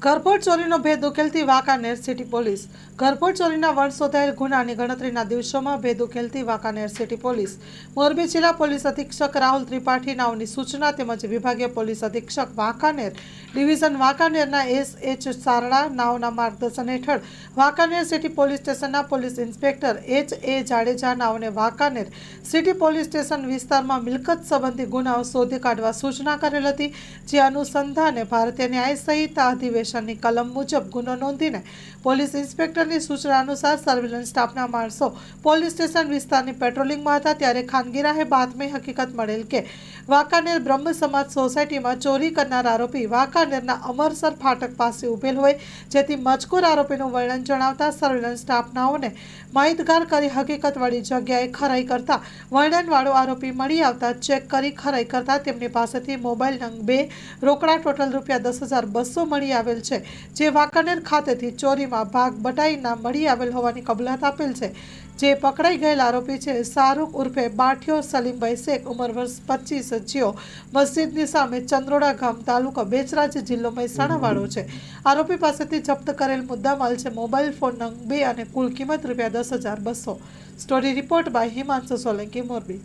ઘરફોડ ચોરીનો ભેદ ઉકેલતી Wankaner city police. ઘરફોડ ચોરીના વણશોધાયેલ ગુનાની ગણતરીના દિવસોમાં ભેદ ઉકેલતી વાંકાનેર સિટી પોલીસ। મોરબી જિલ્લા પોલીસ અધિક્ષક રાહુલ ત્રિપાઠી નાઓની સૂચના તેમજ વિભાગીય પોલીસ અધિક્ષક વાંકાનેર ડિવિઝન વાંકાનેરના એસ.એચ. સારડા નાઓના માર્ગદર્શન હેઠળ વાંકાનેર સિટી પોલીસ સ્ટેશનના પોલીસ ઇન્સ્પેક્ટર એચ.એ. જાડેજા નાઓને વાંકાનેર સિટી પોલીસ સ્ટેશન વિસ્તારમાં મિલકત સંબંધી ગુનાઓ શોધી કાઢવા સૂચના કરેલ હતી। જે અનુસંધાને ભારતીય ન્યાય સંહિતા અધિવેશનની કલમ મુજબ ગુનો નોંધીને પોલીસ ઇન્સ્પેક્ટરની સૂચના અનુસાર સર્વેલન્સ સ્ટાફના માણસો પોલીસ સ્ટેશન વિસ્તારની પેટ્રોલિંગમાં હતા ત્યારે ખાનગી રાહે બાતમી હકીકત મળેલ કે વાંકાનેર બ્રહ્મ સમાજ સોસાયટીમાં ચોરી કરનાર આરોપી વાંકાનેરના અમરસર ફાટક પાસે ઉભેલ હોય, જેથી મજકૂર આરોપીનું વર્ણન જણાવતા સર્વેલન્સ સ્ટાફનાઓને માહિતગાર કરી હકીકતવાળી જગ્યાએ ખરાઈ કરતા વર્ણનવાળો આરોપી મળી આવતા ચેક કરી ખરાઈ કરતા તેમની પાસેથી મોબાઈલ નંગ 2 રોકડા ટોટલ ₹10,200 મળી આવેલ છે, જે વાંકાનેર ખાતેથી ચોરીમાં ભાગ બટાઈના મળી આવેલ હોવાની કબૂલાત આપેલ છે। જે પકડાઈ ગયેલ આરોપી છે શાહરૂખ ઉર્ફે બાઠિયો સલીમભાઈ શેખ, ઉંમર વર્ષ 25, જેઓ મસ્જિદની સામે ચંદ્રોડા ગામ, તાલુકો બેચરાજી, જિલ્લો મહેસાણા વાળો છે। આરોપી પાસેથી જપ્ત કરેલ મુદ્દામાલ છે મોબાઈલ ફોન નંગ 2 અને કુલ કિંમત ₹10,200। Story report by Himanshu Solanki, Morbi.